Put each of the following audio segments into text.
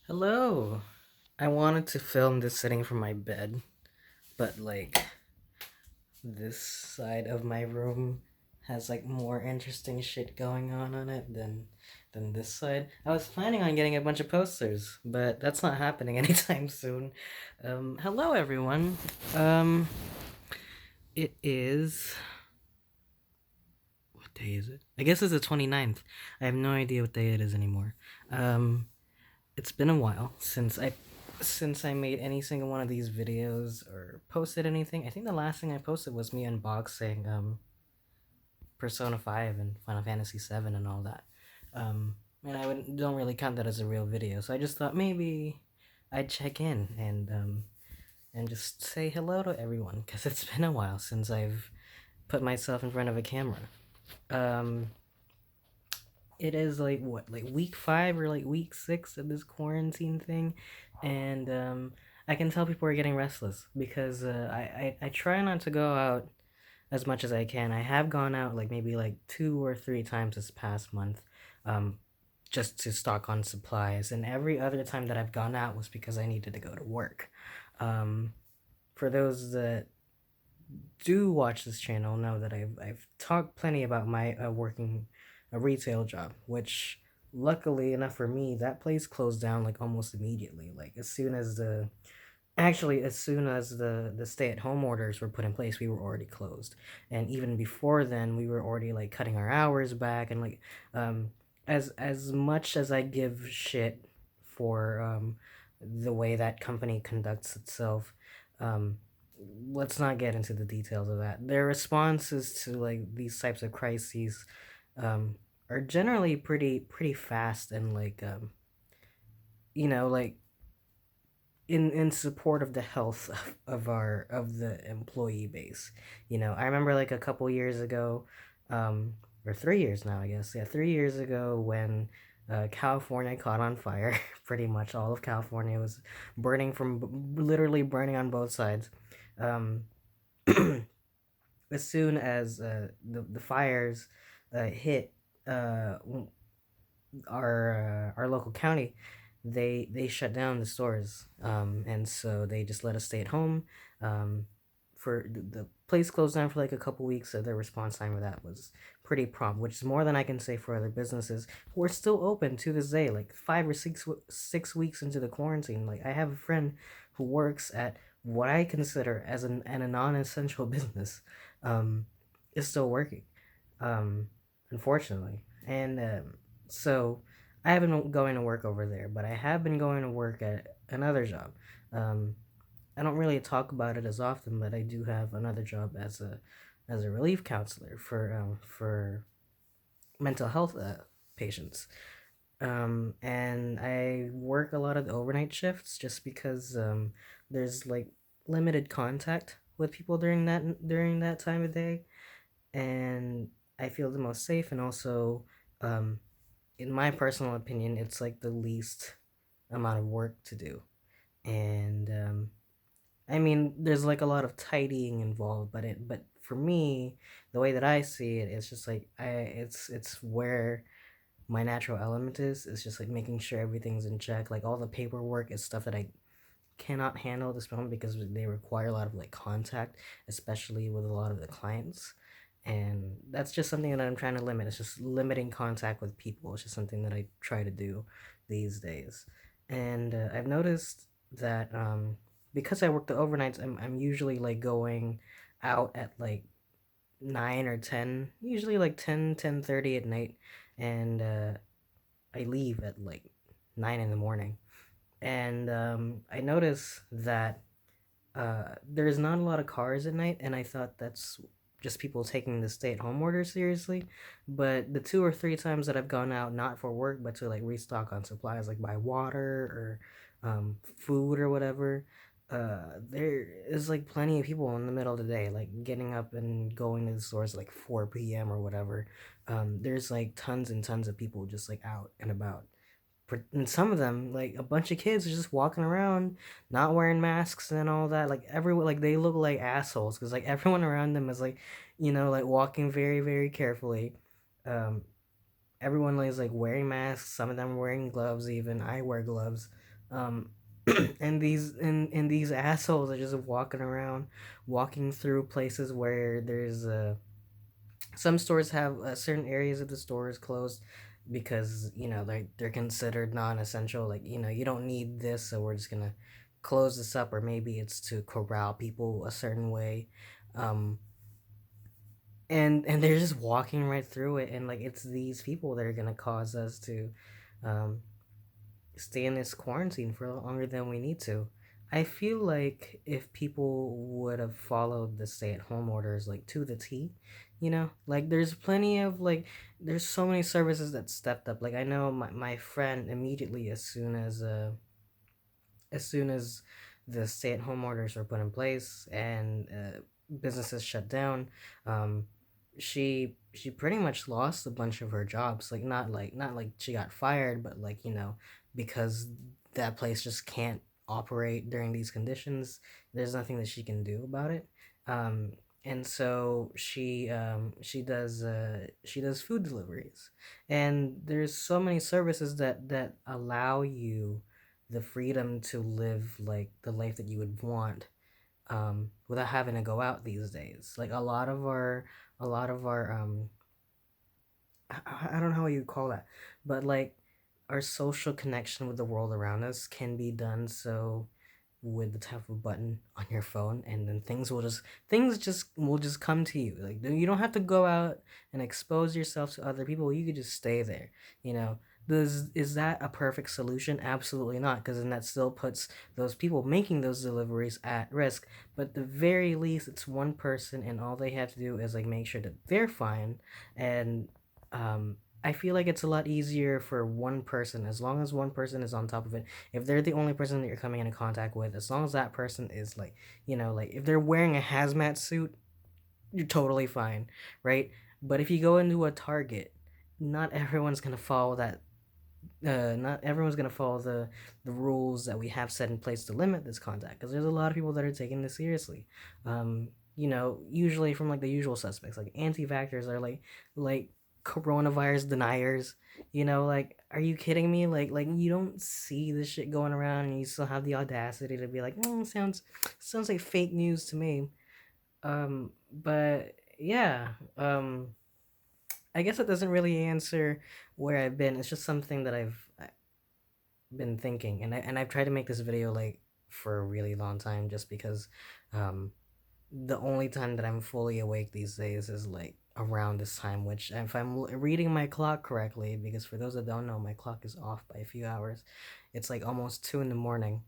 Hello. I wanted to film this sitting from my bed, but this side of my room has more interesting shit going on it than this side. I was planning on getting a bunch of posters, but that's not happening anytime soon. Hello everyone. Um it is what day is it? I guess it's the 29th. I have no idea what day it is anymore. Um it's been a while since I made any single one of these videos or posted anything. I think the last thing I posted was me unboxing Persona 5 and Final Fantasy 7 and all that. And don't really count that as a real video. So I just thought maybe I'd check in and just say hello to everyone cuz it's been a while since I've put myself in front of a camera. Um it is week 5 or week 6 of this quarantine thing, and I can tell people are getting restless because I try not to go out as much as I can. I have gone out maybe 2 or 3 times this past month, um just to stock on supplies, and every other time that I've gone out was because I needed to go to work. um for those that do watch this channel know that I've talked plenty about my working a retail job, which luckily enough for me, that place closed down almost immediately. As soon as the stay-at-home orders were put in place, we were already closed. And even before then, we were already cutting our hours back, and um as much as I give shit for the way that company conducts itself, um let's not get into the details of that. Their responses to these types of crises um are generally pretty fast, and you know like in support of the health of the employee base. I remember a couple years ago, or 3 years now, I guess. Yeah, 3 years ago when California caught on fire. Pretty much all of California was burning, literally burning on both sides. Um, as soon as the fires hit uh, our local county, they shut down the stores, and so they just let us stay at home. For the place closed down for a couple weeks, so their response time for that was pretty prompt, which is more than I can say for other businesses who are still open to this day, 5 or 6 weeks into the quarantine. I have a friend who works at what I consider as a non-essential business, um, is still working, um, unfortunately. And so I haven't been going to work over there, but I have been going to work at another job. Um, I don't really talk about it as often, but I do have another job as a relief counselor for mental health patients. And I work a lot of the overnight shifts just because there's limited contact with people during that time of day, and I feel the most safe, and also um, in my personal opinion, it's the least amount of work to do. And I mean, there's a lot of tidying involved, but for me, the way that I see it, it's just it's where my natural element is. It's just making sure everything's in check. All the paperwork is stuff that I cannot handle at this moment because they require a lot of contact, especially with a lot of the clients. And that's just something that I'm trying to limit. It's just limiting contact with people. It's just something that I try to do these days. And I've noticed that because I work the overnights, I'm usually going out at 9 or 10, usually 10:30 at night, and I leave at 9 in the morning. And I notice that there's not a lot of cars at night, and I thought that's just people taking the stay-at-home order seriously. But the 2 or 3 times that I've gone out, not for work, but to restock on supplies, buy water or food or whatever, there is plenty of people in the middle of the day, getting up and going to the stores 4 p.m. or whatever. There's tons and tons of people just out and about, and some of them, a bunch of kids are just walking around not wearing masks and all that. Everyone, they look like assholes because everyone around them is walking very very carefully. um Everyone is wearing masks, some of them wearing gloves, even I wear gloves. Um, and these assholes are just walking around, walking through places where there's some stores have certain areas of the stores closed because they're considered non-essential. Like you don't need this, so we're just gonna close this up, or maybe it's to corral people a certain way. Um, and they're just walking right through it, and like it's these people that are gonna cause us to um, stay in this quarantine for longer than we need to. I feel like if people would have followed the stay-at-home orders like to the T, like there's plenty of like there's so many services that stepped up. Like I know my friend immediately as soon as the stay-at-home orders were put in place and businesses shut down, um, she pretty much lost a bunch of her jobs. Like not like she got fired, but like because that place just can't operate during these conditions. There's nothing that she can do about it. Um, and so she does food deliveries, and there's so many services that allow you the freedom to live like the life that you would want, without having to go out these days. Like a lot of our I don't know how you call that, but like our social connection with the world around us can be done so with the tap of a button on your phone, and then things just will just come to you. Like you don't have to go out and expose yourself to other people. You could just stay there. you know is that a perfect solution? Absolutely not, because then that still puts those people making those deliveries at risk. But at the very least, it's one person, and all they have to do is like make sure that they're fine. And I feel like it's a lot easier for one person, as long as one person is on top of it. If they're the only person that you're coming into contact with, as long as that person is like, like if they're wearing a hazmat suit, you're totally fine, right? But if you go into a Target, not everyone's gonna follow that. Not everyone's gonna follow the rules that we have set in place to limit this contact, because there's a lot of people that are taking this seriously. Usually from like the usual suspects, like anti-vaxxers are like coronavirus deniers. Like, are you kidding me? Like you don't see this shit going around, and you still have the audacity to be like, sounds like fake news to me. But yeah, I guess it doesn't really answer where I've been. It's just something that I've been thinking, and I've tried to make this video like for a really long time, just because um the only time that I'm fully awake these days is like around this time, which if I'm reading my clock correctly, because for those that don't know, my clock is off by a few hours. It's like almost 2 in the morning.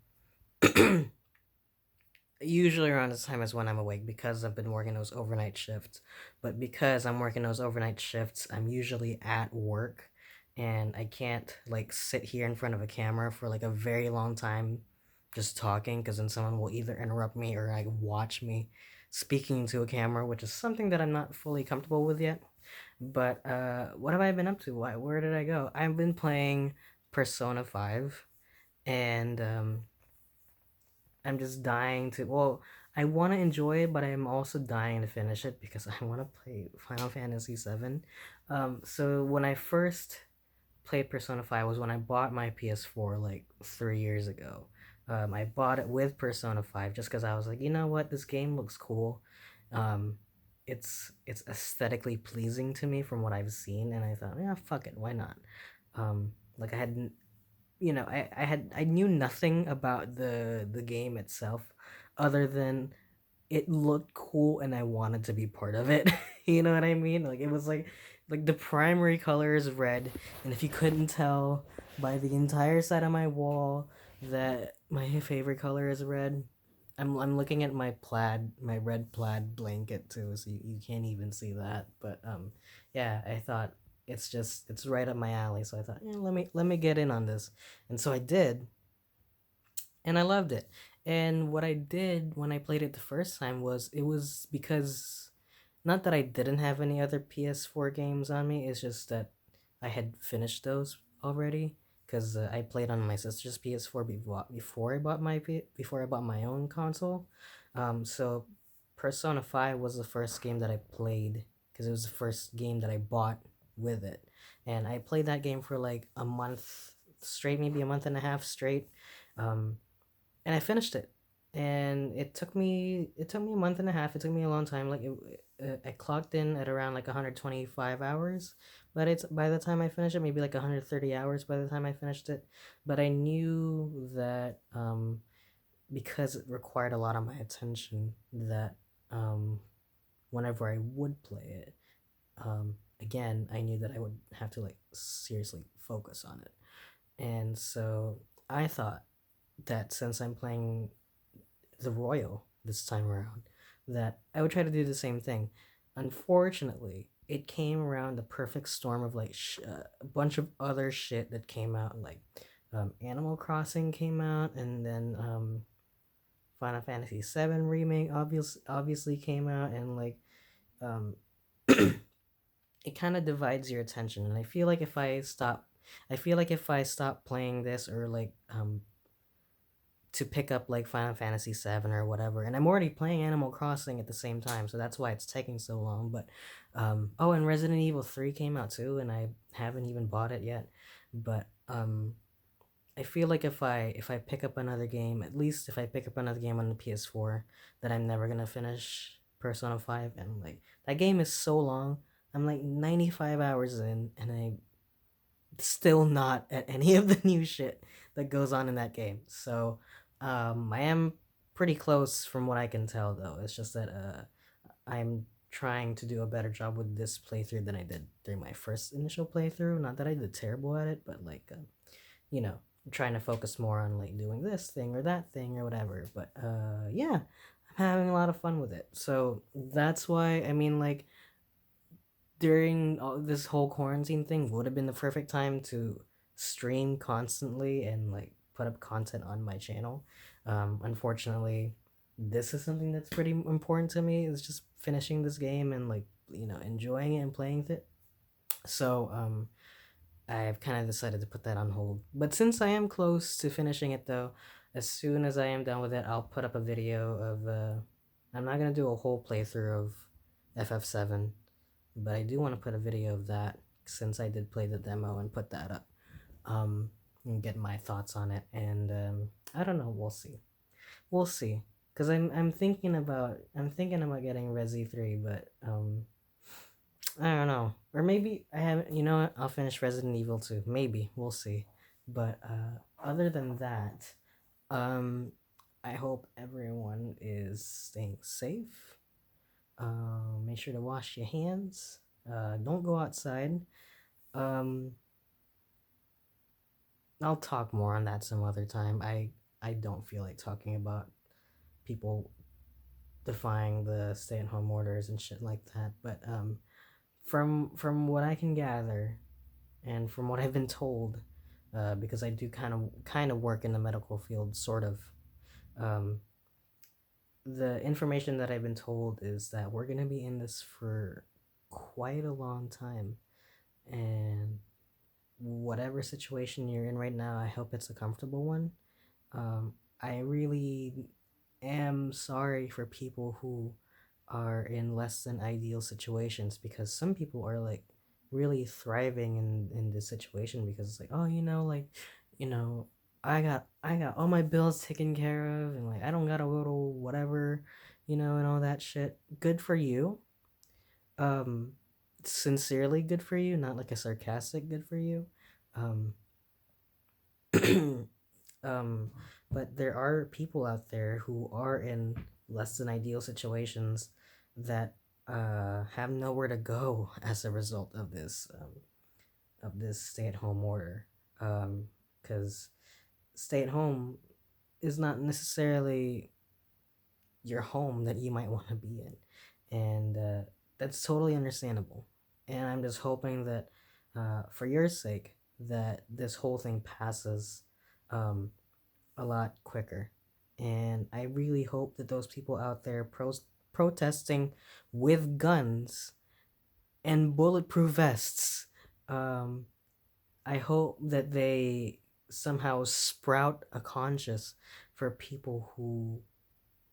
Usually around this time is when I'm awake, because I've been working those overnight shifts. But because I'm working those overnight shifts, I'm usually at work, and I can't like sit here in front of a camera for like a very long time just talking, because then someone will either interrupt me or like watch me speaking to a camera, which is something that I'm not fully comfortable with yet. But what have I been up to? Where did I go? I've been playing Persona 5, and I'm just dying to. Well, I want to enjoy it, but I'm also dying to finish it because I want to play Final Fantasy 7. So when I first played Persona 5 was when I bought my PS4 like 3 years ago. I bought it with Persona 5 just because I was like, you know what, this game looks cool. Um, it's aesthetically pleasing to me from what I've seen, and I thought, yeah, fuck it, why not? Like I knew nothing about the game itself, other than it looked cool and I wanted to be part of it. You know what I mean? Like it was like the primary color is red, and if you couldn't tell by the entire side of my wall that my favorite color is red, I'm looking at my red plaid blanket too, so you can't even see that. But yeah, I thought it's right up my alley, so I thought, yeah, let me get in on this. And so I did, and I loved it. And what I did when I played it the first time was, it was because, not that I didn't have any other PS4 games on me, it's just that I had finished those already, because I played on my sister's PS4 before I bought my own console. So Persona 5 was the first game that I played, because it was the first game that I bought with it. And I played that game for like a month straight, maybe a month and a half straight, um, and I finished it. And it took me a month and a half. It took me a long time. I clocked in at around like 125 hours, but it's by the time I finished it, maybe like 130 hours by the time I finished it. But I knew that because it required a lot of my attention, that um, whenever I would play it, again, I knew that I would have to like seriously focus on it. And so I thought that since I'm playing the Royal this time around, that I would try to do the same thing. Unfortunately, it came around the perfect storm of like a bunch of other shit that came out. Like Animal Crossing came out, and then Final Fantasy VII remake obviously came out, and like um, it kind of divides your attention. And I feel like if I stop playing this, or like to pick up like Final Fantasy VII or whatever, and I'm already playing Animal Crossing at the same time, so that's why it's taking so long. But oh, and Resident Evil 3 came out too, and I haven't even bought it yet. But I feel like if I pick up another game, at least if I pick up another game on the PS4, that I'm never gonna finish Persona 5. And like that game is so long. I'm like 95 hours in, and I'm still not at any of the new shit that goes on in that game. So I am pretty close from what I can tell, though. It's just that I'm trying to do a better job with this playthrough than I did during my first initial playthrough. Not that I did terrible at it, but like you know, I'm trying to focus more on like doing this thing or that thing or whatever. But yeah, I'm having a lot of fun with it. So that's why, I mean, like during all this whole quarantine thing would have been the perfect time to stream constantly and like put up content on my channel. Unfortunately, this is something that's pretty important to me. Is just finishing this game and like enjoying it and playing it. So I've kind of decided to put that on hold. But since I am close to finishing it, though, as soon as I am done with it, I'll put up a video of. I'm not gonna do a whole playthrough of FF7, but I do want to put a video of that since I did play the demo and put that up. And get my thoughts on it. And I don't know. We'll see. Cause I'm thinking about getting Resi 3, but I don't know. Or maybe I haven't. You know what? I'll finish Resident Evil 2. Maybe we'll see. But other than that, um, I hope everyone is staying safe. Make sure to wash your hands. Don't go outside. Um, I'll talk more on that some other time. I don't feel like talking about people defying the stay-at-home orders and shit like that. But from what I can gather, and from what I've been told, because I do kind of work in the medical field, sort of. Um, the information that I've been told is that we're gonna be in this for quite a long time, and whatever situation you're in right now, I hope it's a comfortable one. I really am sorry for people who are in less than ideal situations, because some people are like really thriving in this situation, because it's like, oh, you know I got all my bills taken care of, and like I don't gotta go to whatever, and all that shit. Good for you. um Sincerely good for you, not like a sarcastic good for you. um um but there are people out there who are in less than ideal situations that have nowhere to go as a result of this stay-at-home order. Because stay at home is not necessarily your home that you might want to be in, and that's totally understandable. And I'm just hoping that, for your sake, that this whole thing passes um, a lot quicker. And I really hope that those people out there protesting with guns and bulletproof vests, um, I hope that they somehow sprout a conscience for people who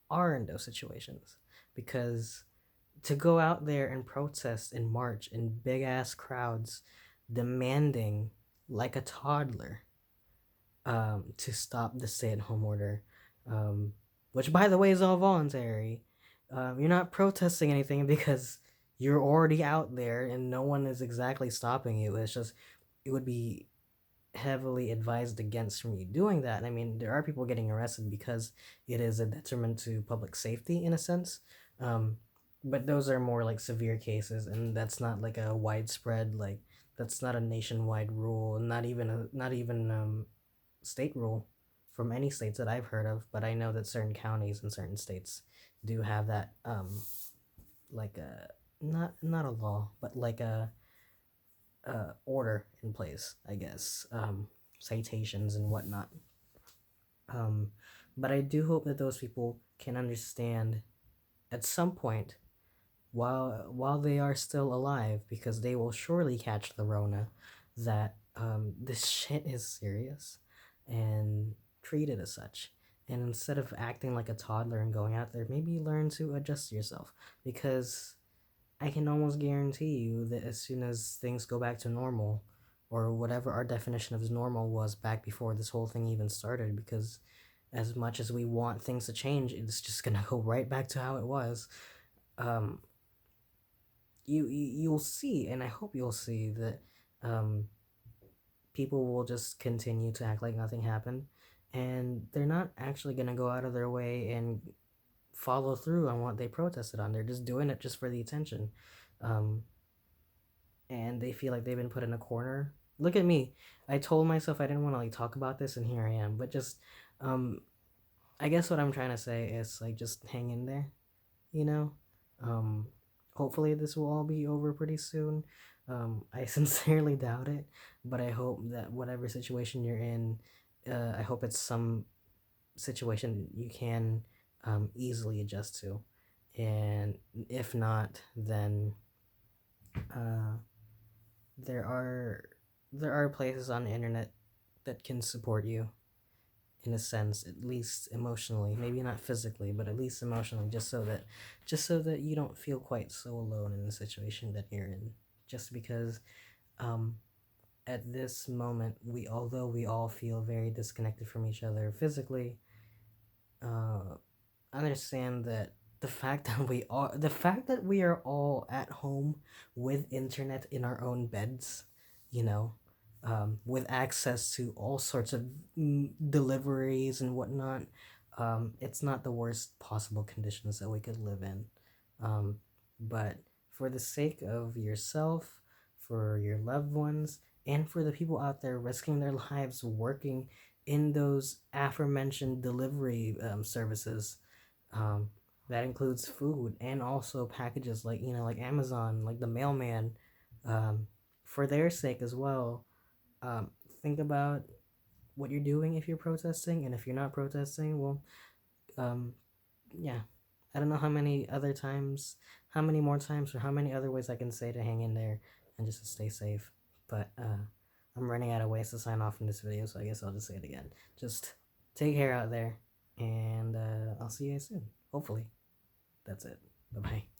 are in those situations. Because to go out there and protest and march in big ass crowds, demanding like a toddler, to stop the stay-at-home order, um, which, by the way, is all voluntary. You're not protesting anything because you're already out there and no one is exactly stopping you. It's just it would be heavily advised against from you doing that. I mean, there are people getting arrested because it is a detriment to public safety in a sense. Um, but those are more like severe cases, and that's not like a widespread like that's not a nationwide rule, not even state rule from any states that I've heard of. But I know that certain counties in certain states do have that like a not a law, but like a order in place, I guess, citations and whatnot. Um, but I do hope that those people can understand at some point while they are still alive, because they will surely catch the Rona, that this shit is serious and treat it as such. And instead of acting like a toddler and going out there, maybe learn to adjust yourself, because I can almost guarantee you that as soon as things go back to normal, or whatever our definition of normal was back before this whole thing even started, because as much as we want things to change, it's just gonna go right back to how it was. Um, you'll see, and I hope you'll see that um, people will just continue to act like nothing happened, and they're not actually gonna go out of their way and follow through on what they protested on. They're just doing it just for the attention. Um, and they feel like they've been put in a corner. Look at me. I told myself I didn't want to like talk about this, and here I am. But just, um, I guess what I'm trying to say is like just hang in there, you know. Um, hopefully this will all be over pretty soon. I sincerely doubt it, but I hope that whatever situation you're in, I hope it's some situation you can easily adjust to, and if not, then uh, there are there are places on the internet that can support you in a sense, at least emotionally, maybe not physically, but at least emotionally, just so that you don't feel quite so alone in the situation that you're in. Just because um at this moment, we although we all feel very disconnected from each other physically, uh understand that the fact that we are all at home with internet in our own beds, you know, with access to all sorts of deliveries and whatnot, it's not the worst possible conditions that we could live in. um, but for the sake of yourself, for your loved ones, and for the people out there risking their lives working in those aforementioned delivery services, um, that includes food and also packages like, you know, like Amazon, like the mailman, um, for their sake as well. um, think about what you're doing if you're protesting, and if you're not protesting, well, um, yeah, I don't know how many more times, or how many other ways I can say to hang in there and just to stay safe. But I'm running out of ways to sign off in this video, so I guess I'll just say it again. Just take care out there, and I'll see you guys soon. Hopefully. That's it. Bye bye.